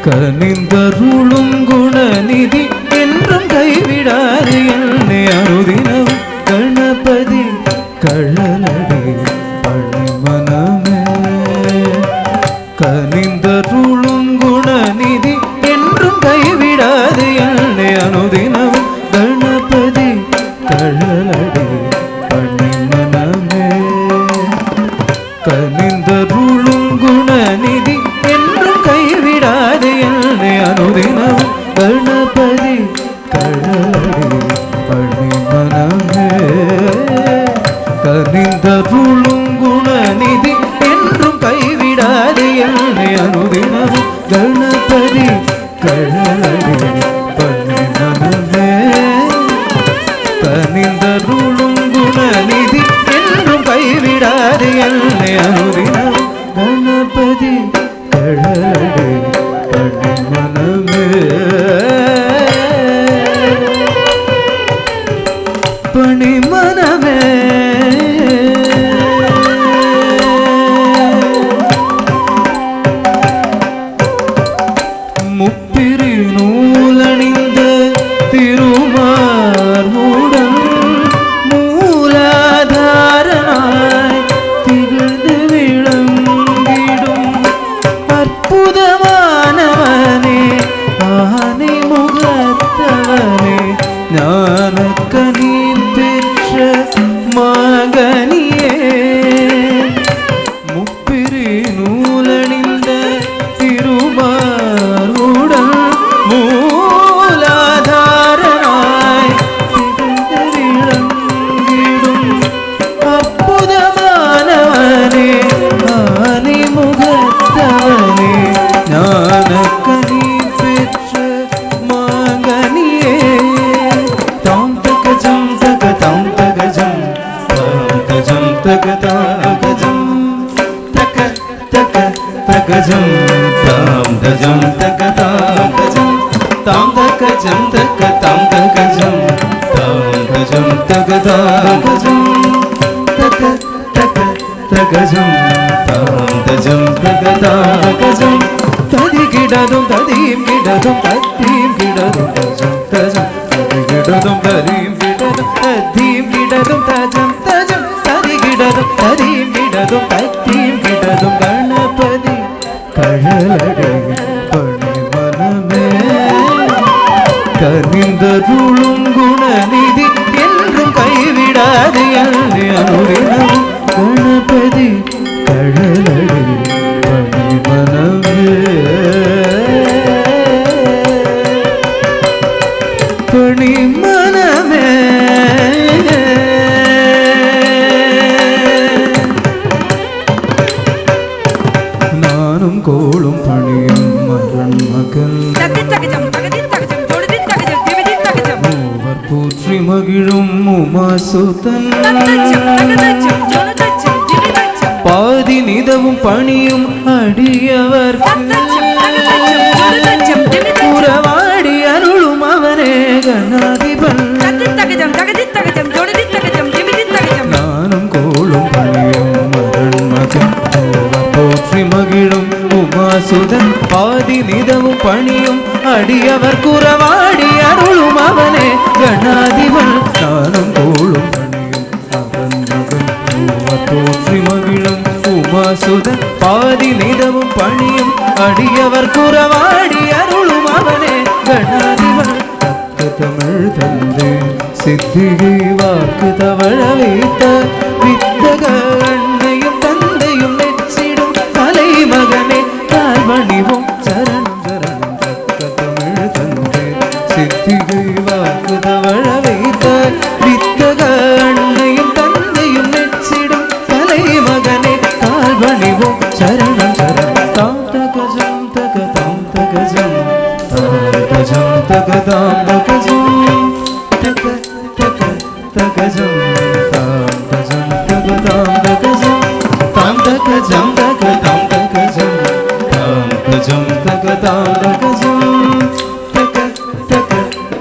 கனிந்தருளும் குணநிதி என்றும் கைவிடாது என்னை அனுதினமும் கணபதி கழலடி பணிமனமே. கனிந்தருளும் குணநிதி என்றும் கைவிடாது என்னை அனுதினமும் கணபதி கழலடி பணிமனமே. கனிந்தருளும் குணநிதி என்றும் கைவிடாது என்னை அனுதினமும் கணபதி கழலடி பணிமனமே. கனிந்தருளும் குணநிதி என்றும் கைவிடாது என்னை அனுதினமும் கணபதி கழலடி பணிமனமே. கனிந்தருளும் குணநிதி என்றும் கைவிடாது என்னை அனுதினமும் கணபதி கழலடி பணிமனமே. பணிமனமே முப்பிரி நூலணிந்த திருமார்புடன் மூலாதாரனாய் திகழ்ந்து விளங்கிடும் அற்புதமானவனே ஆனை முகத்தவனே ஞானக்கனி பெற்ற மகனியே. முப்பிரி நூலணிந்த திருமார்புடன் மூலாதாரனாய் திகழ்ந்து விளங்கிடும் அற்புதமானவனே ஆனை முகத்தவனே ஞானக்கனி பெற்ற மகனியே. தாம் தகஜம் தக தாம் தகஜம் தாம் தஜம் தக தாகஜம் தக தக தகஜம் தாம் தஜம் தக தாகஜம் தாம் தகஜம் தக தாம் தகஜம் தாம் தஜம் தக தாகஜம் தக தக தகஜம் தாம் தஜம் தக தாகஜம் ததி கிடதும் ததியும் கிடதும் தத்தியும் கிடதும் தஜம் தஜம் ததி கிடதும் ததியும் கிடதும் தத்தியும் கிடதும் தஜம் தஜம் ததி கிடதும் ததியும் கிடதும் தத்தியும் கிடதும் கணபதி கழலடி பணிமனமே. கனிந்தருளும் குணநிதி என்றும் கைவிடாது என்னை அனுதினமும் கணபதி கழலடி பணிமனமே. பணிமனமே நானும் கோளும் பணியும் மகன் மகன் மூவர் போற்றி மகிழும் உமாசுதன் பாதி நிதவும் பணியும் அடியவர் உறவாடி அருளும் அவனே கணாதிபன். நானும் கோளும் பணியும் மகன் மகன் போற்றி மகிழும் உமாசுதன் பாதி நிதவும் பணியும் அடியவர் குறவாடி அருளும் அவனே கணாதிபன். நானும் கோளும் பணியும் அவன் மகன் போற்றி மகிழும் உமாசுதன் பாதி நிதவும் பணியும் அடியவர் குறவாடி அருளும் அவனே கணாதிபன். தக்க தமிழ் தந்து சித்திகை வாக்கு தவழ வைத்த வித்தக அன்னையும் தந்தையும் நெச்சிடும் கலை மகனே தாழ்வணிவும் சரணம் சரணம். தக்க தமிழ் தந்து சித்திகை வாக்கு தவழ வைத்த வித்தக அன்னையும் தந்தையும் நெச்சிடும் கலை மகனே தாழ்வணிவும் சரணம் சரணம். தாம் தகஜம் தக தாம் தகஜம் தாம் தஜம் தக தாம் தகஜம் தக தக தகஜம் தாம் தஜம் தக தாம் தகஜம் தாம் தகஜம் தக தாம் தகஜம் தாம் தஜம் தக தாம் தகஜம் தக தக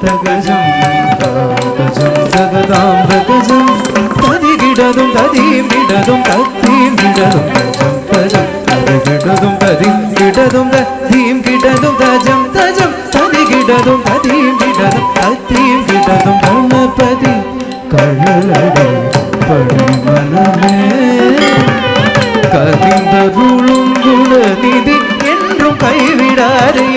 தகஜம் தாம் தஜம் தக தாம் தகஜம் ததி கிடதும் ததியும் கிடதும் தத்தியும் கிடதும் தஜம் தஜம் ததி கிடதும் ததியும் கிடதும் ததியும் கிடதும் விடதும் கதியும் விடதும் கத்தியும் விடதும் கணபதி கழலடி படி மனமே கதிந்தருளும் குணநிதி என்றும் கைவிடாதே